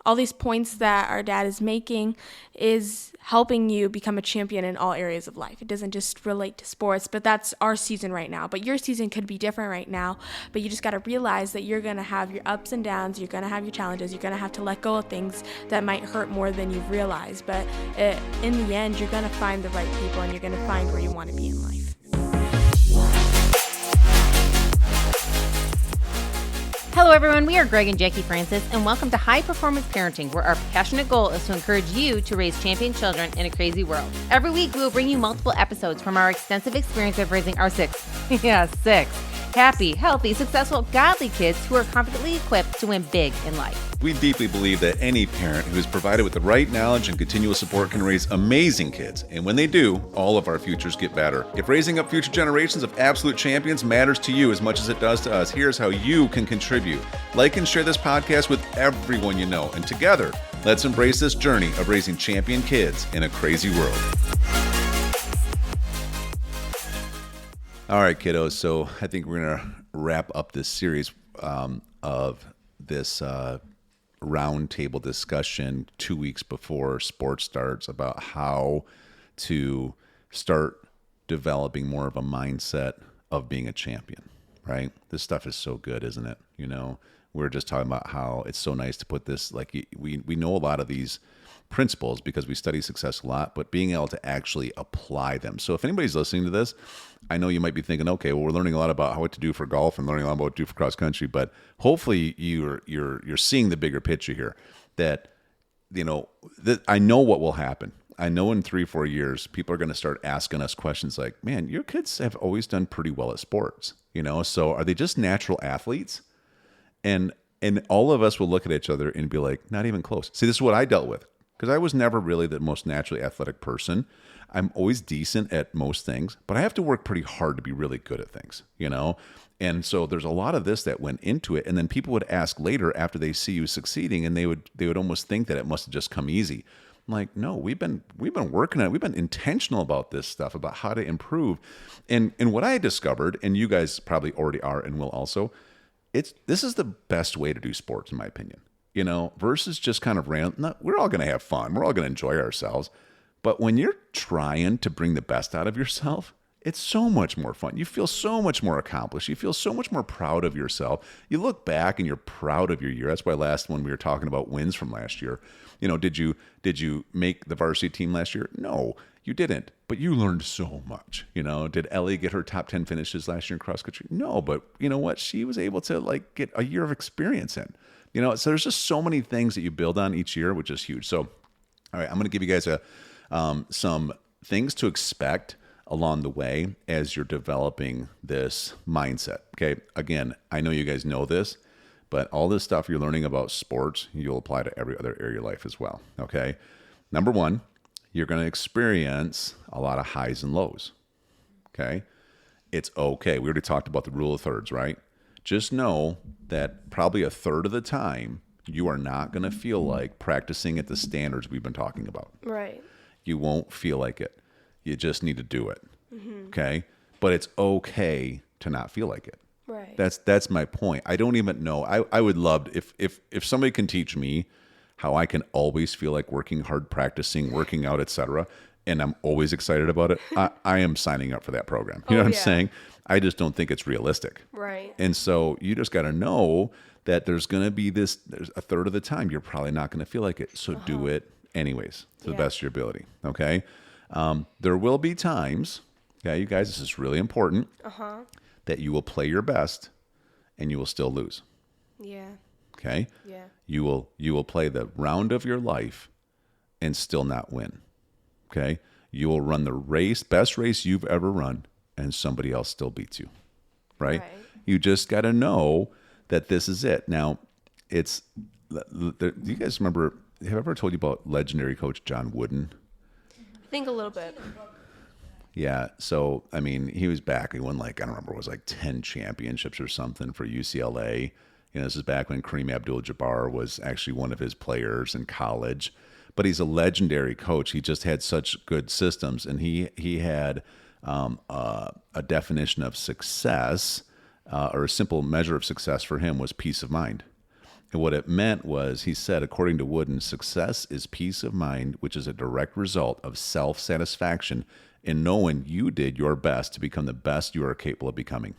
all these points that our dad is making is helping you become a champion in all areas of life. It doesn't just relate to sports, but that's our season right now. But your season could be different right now, but you just got to realize that you're going to have your ups and downs, you're going to have your challenges, you're going to have to let go of things that might hurt more than you've realized. But in the end, you're going to find the right people and you're going to find where you want to be in life. Hello everyone, we are Greg and Jackie Francis, and welcome to High Performance Parenting, where our passionate goal is to encourage you to raise champion children in a crazy world. Every week we will bring you multiple episodes from our extensive experience of raising our six happy, healthy, successful, godly kids who are confidently equipped to win big in life. We deeply believe that any parent who is provided with the right knowledge and continual support can raise amazing kids. And when they do, all of our futures get better. If raising up future generations of absolute champions matters to you as much as it does to us, here's how you can contribute. Like and share this podcast with everyone you know. And together, let's embrace this journey of raising champion kids in a crazy world. All right, kiddos. So I think we're going to wrap up this series of this roundtable discussion 2 weeks before sports starts about how to start developing more of a mindset of being a champion, right? This stuff is so good, isn't it? You know, we're just talking about how it's so nice to put this, like we know a lot of these principles because we study success a lot, but being able to actually apply them. So if anybody's listening to this, I know you might be thinking, okay, well, we're learning a lot about what to do for golf and learning a lot about what to do for cross country, but hopefully you're seeing the bigger picture here. That, you know, that I know what will happen. I know in 3-4 years, people are going to start asking us questions like, man, your kids have always done pretty well at sports, you know, so are they just natural athletes? And all of us will look at each other and be like, not even close. See, this is what I dealt with. Because I was never really the most naturally athletic person. I'm always decent at most things, but I have to work pretty hard to be really good at things, you know? And so there's a lot of this that went into it. And then people would ask later after they see you succeeding, and they would almost think that it must have just come easy. I'm like, no, we've been working on it. We've been intentional about this stuff, about how to improve. And what I discovered, and you guys probably already are and will also, this is the best way to do sports, in my opinion. You know, versus just kind of random. We're all going to have fun. We're all going to enjoy ourselves. But when you're trying to bring the best out of yourself, it's so much more fun. You feel so much more accomplished. You feel so much more proud of yourself. You look back and you're proud of your year. That's why when we were talking about wins from last year, you know, did you make the varsity team last year? No, you didn't. But you learned so much. You know, did Elli get her top 10 finishes last year in cross country? No, but you know what? She was able to like get a year of experience in. You know, so there's just so many things that you build on each year, which is huge. So, all right, I'm going to give you guys some things to expect along the way as you're developing this mindset. Okay, again, I know you guys know this, but all this stuff you're learning about sports, you'll apply to every other area of your life as well. Okay, number one, you're going to experience a lot of highs and lows. Okay, it's okay. We already talked about the rule of thirds, right? Just know that probably a third of the time, you are not going to feel like practicing at the standards we've been talking about. Right. You won't feel like it. You just need to do it. Mm-hmm. Okay? But it's okay to not feel like it. Right. That's my point. I don't even know. I would love if somebody can teach me how I can always feel like working hard, practicing, working out, etc., and I'm always excited about it, I am signing up for that program. You know what I'm saying? I just don't think it's realistic. Right. And so you just got to know that there's going to be there's a third of the time you're probably not going to feel like it. So do it anyways to the best of your ability. Okay. There will be times, okay, you guys, this is really important, that you will play your best and you will still lose. Yeah. Okay. Yeah. You will play the round of your life and still not win. Okay. You will run the best race you've ever run, and somebody else still beats you, right? You just got to know that this is it. Now, do you guys remember, have I ever told you about legendary coach John Wooden? I think a little bit. Yeah, so, I mean, he was back, he won like, I don't remember, it was like 10 championships or something for UCLA. You know, this is back when Kareem Abdul-Jabbar was actually one of his players in college. But he's a legendary coach. He just had such good systems, and he had a definition of success, or a simple measure of success for him was peace of mind. And what it meant was, he said, according to Wooden, success is peace of mind, which is a direct result of self-satisfaction in knowing you did your best to become the best you are capable of becoming.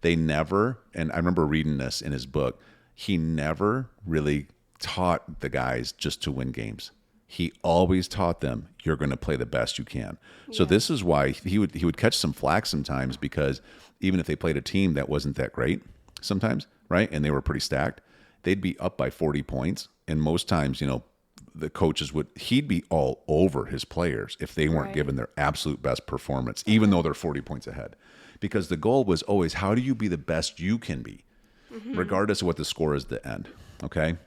They never, and I remember reading this in his book, he never really taught the guys just to win games. He always taught them, you're going to play the best you can. So this is why he would catch some flack sometimes, because even if they played a team that wasn't that great sometimes, right, and they were pretty stacked, they'd be up by 40 points. And most times, the coaches he'd be all over his players if they weren't given their absolute best performance, even though they're 40 points ahead. Because the goal was always, how do you be the best you can be, regardless of what the score is at the end, okay?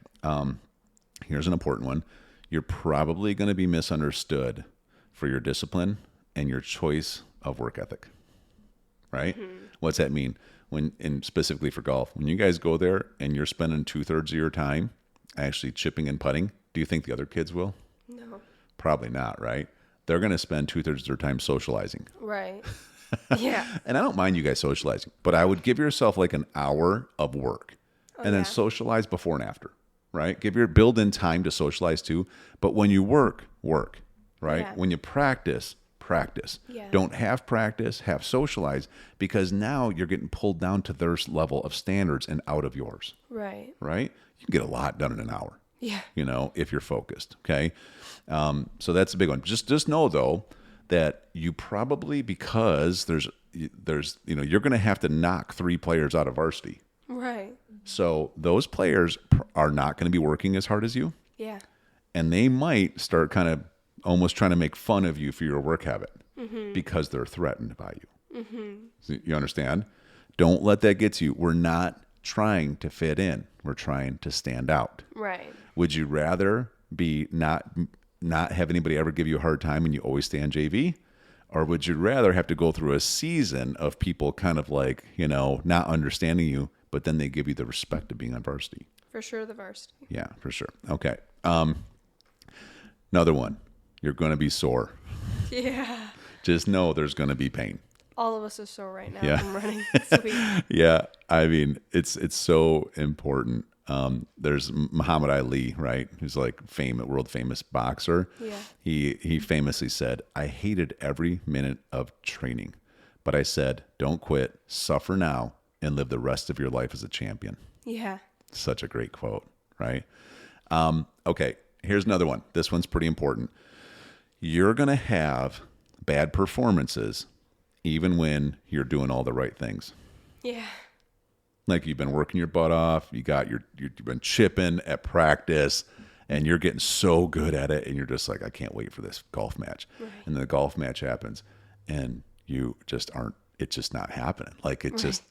Here's an important one. You're probably going to be misunderstood for your discipline and your choice of work ethic, right? What's that mean? And specifically for golf, when you guys go there and you're spending 2/3 of your time actually chipping and putting, do you think the other kids will? No. Probably not, right? They're going to spend 2/3 of their time socializing. Right. Yeah. And I don't mind you guys socializing, but I would give yourself like an hour of work and then socialize before and after, right? Build in time to socialize too. But when you work, right? Yeah. When you practice. Yeah. Don't have practice, have socialize, because now you're getting pulled down to their level of standards and out of yours, Right. right? You can get a lot done in an hour. Yeah. If you're focused. Okay. So that's a big one. Just know though, that you probably, because there's, you're going to have to knock 3 players out of varsity. Right. So those players are not going to be working as hard as you. Yeah. And they might start kind of almost trying to make fun of you for your work habit because they're threatened by you. So you understand? Don't let that get to you. We're not trying to fit in. We're trying to stand out. Right. Would you rather be not have anybody ever give you a hard time and you always stay on JV? Or would you rather have to go through a season of people kind of like, not understanding you, but then they give you the respect of being on varsity? For sure, the varsity. Yeah, for sure. Okay. Another one. You're going to be sore. Yeah. Just know there's going to be pain. All of us are sore right now Yeah. from running this week. Yeah. I mean, it's so important. There's Muhammad Ali, right? Who's like world famous boxer. Yeah. He famously said, I hated every minute of training, but I said, don't quit, suffer now, and live the rest of your life as a champion. Yeah. Such a great quote, right? Okay. Here's another one. This one's pretty important. You're going to have bad performances even when you're doing all the right things. Yeah. Like you've been working your butt off, you've been chipping at practice, and you're getting so good at it, and you're just like, I can't wait for this golf match. Right. And then the golf match happens, and you just aren't. It's just not happening. Like it just,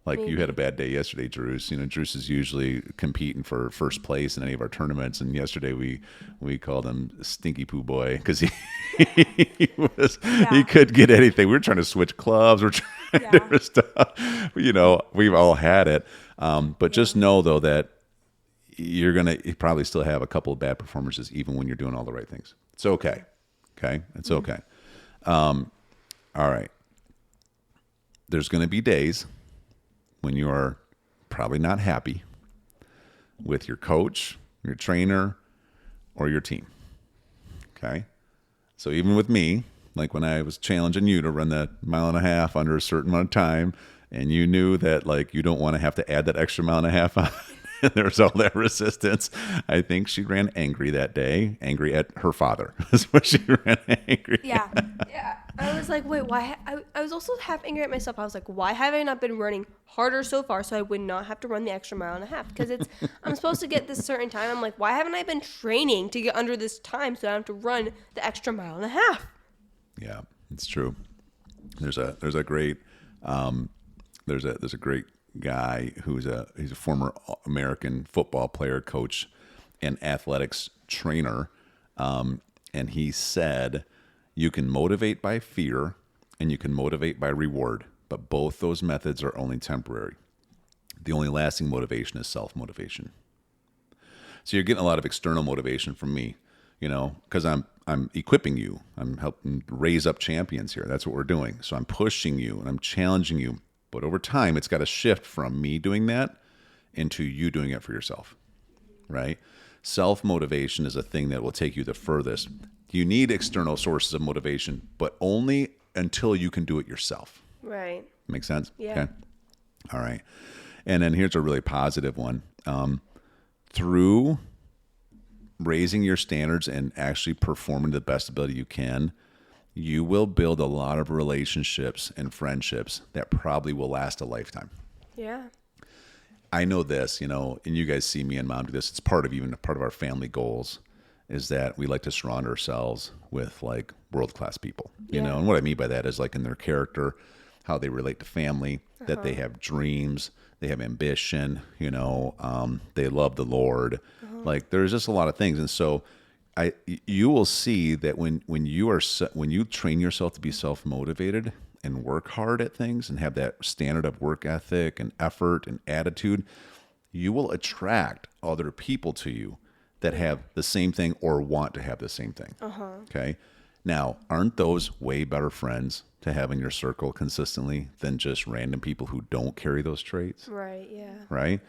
like you had a bad day yesterday, Druce. Druce is usually competing for first place in any of our tournaments, and yesterday we called him Stinky Poo Boy because he couldn't get anything. We were trying to switch clubs, we're trying different stuff. We've all had it. But just know though that you're gonna probably still have a couple of bad performances even when you're doing all the right things. It's okay. Okay, it's okay. All right. There's going to be days when you are probably not happy with your coach, your trainer, or your team. Okay? So even with me, like when I was challenging you to run that 1.5 miles under a certain amount of time, and you knew that like you don't want to have to add that extra 1.5 miles on, and there's all that resistance. I think she ran angry that day, angry at her father. That's what she ran angry. Yeah. Yeah. I was like, wait, why? I was also half angry at myself. I was like, why have I not been running harder so far so I would not have to run the extra 1.5 miles? Because I'm supposed to get this certain time. I'm like, why haven't I been training to get under this time so I don't have to run the extra 1.5 miles? Yeah, it's true. There's a great guy he's a former American football player, coach, and athletics trainer, and he said, you can motivate by fear and you can motivate by reward, but both those methods are only temporary. The only lasting motivation is self-motivation. So you're getting a lot of external motivation from me, because I'm equipping you. I'm helping raise up champions here. That's what we're doing. So I'm pushing you and I'm challenging you. But over time, it's got to shift from me doing that into you doing it for yourself, right? Self-motivation is a thing that will take you the furthest. You need external sources of motivation, but only until you can do it yourself. Right. Make sense? Yeah. Okay. All right. And then here's a really positive one. Through raising your standards and actually performing to the best ability you can, you will build a lot of relationships and friendships that probably will last a lifetime. Yeah. I know this, and you guys see me and Mom do this. It's part of our family goals is that we like to surround ourselves with like world-class people, you know? And what I mean by that is like in their character, how they relate to family, that they have dreams, they have ambition, they love the Lord. Like there's just a lot of things. And so you will see that when you train yourself to be self-motivated and work hard at things and have that standard of work ethic and effort and attitude, you will attract other people to you that have the same thing or want to have the same thing. Okay. Now, aren't those way better friends to have in your circle consistently than just random people who don't carry those traits? Right. Yeah. Right.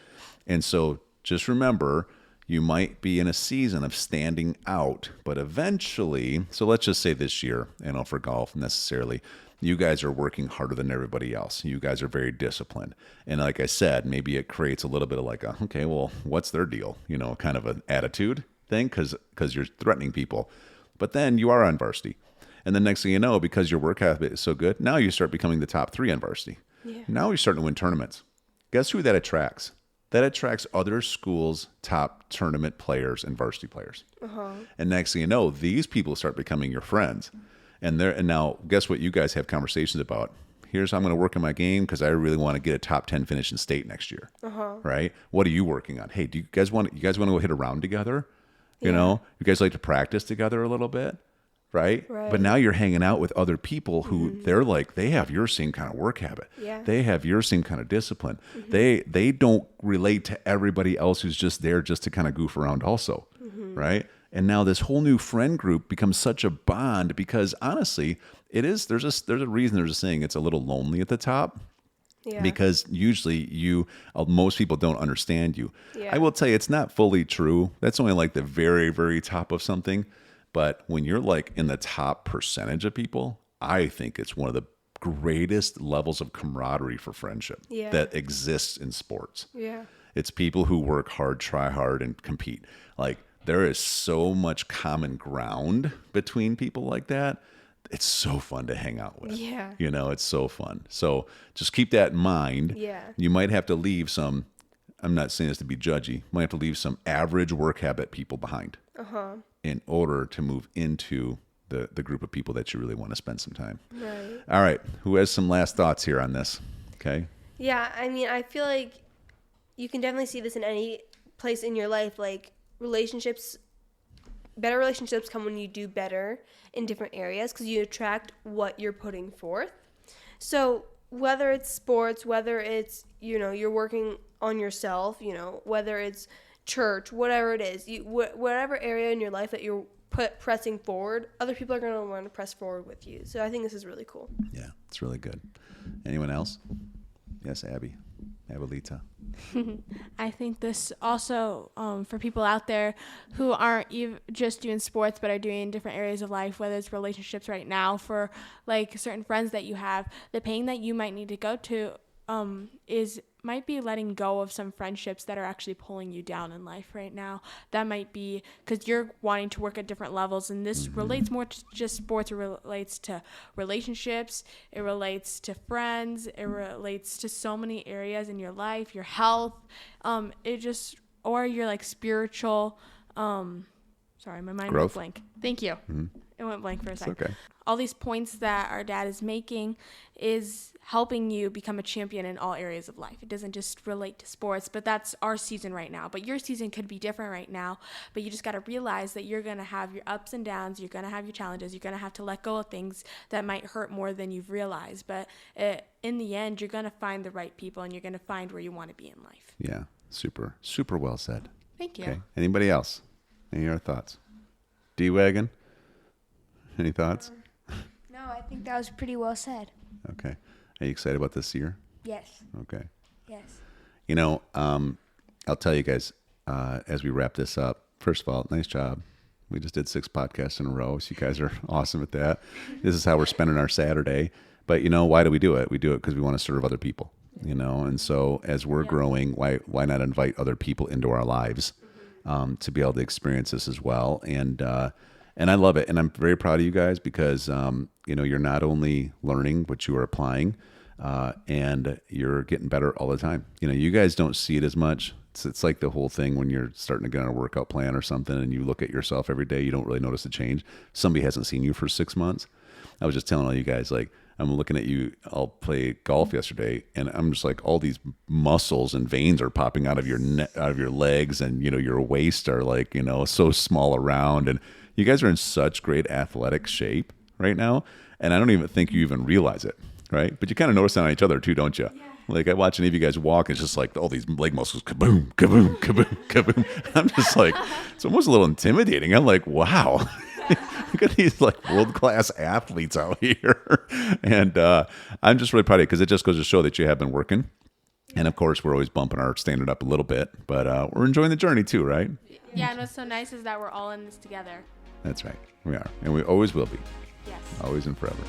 And so just remember, you might be in a season of standing out, but eventually, so let's just say this year, for golf necessarily, you guys are working harder than everybody else. You guys are very disciplined. And like I said, maybe it creates a little bit of like, okay, well, what's their deal? Kind of an attitude thing because you're threatening people. But then you are on varsity. And the next thing you know, because your work habit is so good, now you start becoming the top 3 on varsity. Yeah. Now you're starting to win tournaments. Guess who that attracts? That attracts other schools' top tournament players and varsity players. And next thing you know, these people start becoming your friends. And now, guess what you guys have conversations about? Here's how I'm going to work on my game because I really want to get a top 10 finish in state next year. Right? What are you working on? Hey, do you guys want to go hit a round together? You guys like to practice together a little bit? Right? But now you're hanging out with other people who they have your same kind of work habit. Yeah. They have your same kind of discipline. They don't relate to everybody else who's just there just to kind of goof around also. Right? And now this whole new friend group becomes such a bond because honestly, there's a reason there's a saying it's a little lonely at the top. Yeah. Because usually most people don't understand you. Yeah. I will tell you, it's not fully true. That's only like the very, very top of something. But when you're like in the top percentage of people, I think it's one of the greatest levels of camaraderie for friendship that exists in sports. Yeah. It's people who work hard, try hard, and compete. Like there is so much common ground between people like that. It's so fun to hang out with. Yeah. It's so fun. So just keep that in mind. Yeah. You might have to leave some, I'm not saying this to be judgy, you might have to leave some average work habit people behind in order to move into the group of people that you really want to spend some time. Right. All right. Who has some last thoughts here on this? Okay. Yeah. I mean, I feel like you can definitely see this in any place in your life. Like better relationships come when you do better in different areas because you attract what you're putting forth. So whether it's sports, whether it's, you're working on yourself, whether it's church, whatever it is, whatever area in your life that you're pressing forward, other people are going to want to press forward with you. So I think this is really cool. Yeah, it's really good. Anyone else? Yes, Abbie. Abuelita. I think this also for people out there who aren't just doing sports but are doing different areas of life, whether it's relationships right now for like certain friends that you have, the pain that you might need to go to might be letting go of some friendships that are actually pulling you down in life right now. That might be because you're wanting to work at different levels, and this relates more to just sports. It relates to relationships. It relates to friends. It relates to so many areas in your life, your health. Or your like spiritual. Sorry, my mind went blank. Thank you. It went blank for a second. Okay. All these points that our dad is making is helping you become a champion in all areas of life. It doesn't just relate to sports, but that's our season right now. But your season could be different right now. But you just got to realize that you're going to have your ups and downs. You're going to have your challenges. You're going to have to let go of things that might hurt more than you've realized. But in the end, you're going to find the right people, and you're going to find where you want to be in life. Yeah, super, super well said. Thank you. Okay. Anybody else? Any other thoughts? D-Wagon? Any thoughts? No, I think that was pretty well said. Okay. Are you excited about this year? Yes. Okay. Yes. I'll tell you guys as we wrap this up. First of all, nice job. We just did 6 podcasts in a row, so you guys are awesome at that. This is how we're spending our Saturday. But, why do we do it? We do it because we want to serve other people, And so as we're growing, why not invite other people into our lives to be able to experience this as well? And I love it. And I'm very proud of you guys because, you're not only learning, but you are applying and you're getting better all the time. You guys don't see it as much. It's like the whole thing when you're starting to get on a workout plan or something and you look at yourself every day, you don't really notice the change. Somebody hasn't seen you for 6 months. I was just telling all you guys, like, I'm looking at you. I'll play golf yesterday, and I'm just like, all these muscles and veins are popping out of your out of your legs, and your waist are like, so small around, and you guys are in such great athletic shape right now, and I don't even think you even realize it, right? But you kind of notice that on each other too, don't you? Yeah. Like I watch any of you guys walk, it's just like all these leg muscles, kaboom, kaboom, kaboom, kaboom. I'm just like, it's almost a little intimidating. I'm like, wow. Look at these like world-class athletes out here. And I'm just really proud of you because it just goes to show that you have been working. And of course, we're always bumping our standard up a little bit, but we're enjoying the journey too, right? Yeah, and what's so nice is that we're all in this together. That's right. We are. And we always will be. Yes. Always and forever.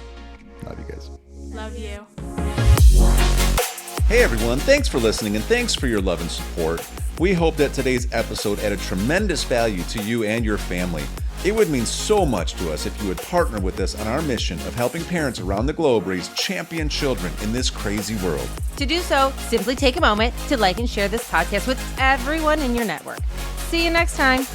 Love you guys. Love you. Hey everyone, thanks for listening and thanks for your love and support. We hope that today's episode added tremendous value to you and your family. It would mean so much to us if you would partner with us on our mission of helping parents around the globe raise champion children in this crazy world. To do so, simply take a moment to like and share this podcast with everyone in your network. See you next time.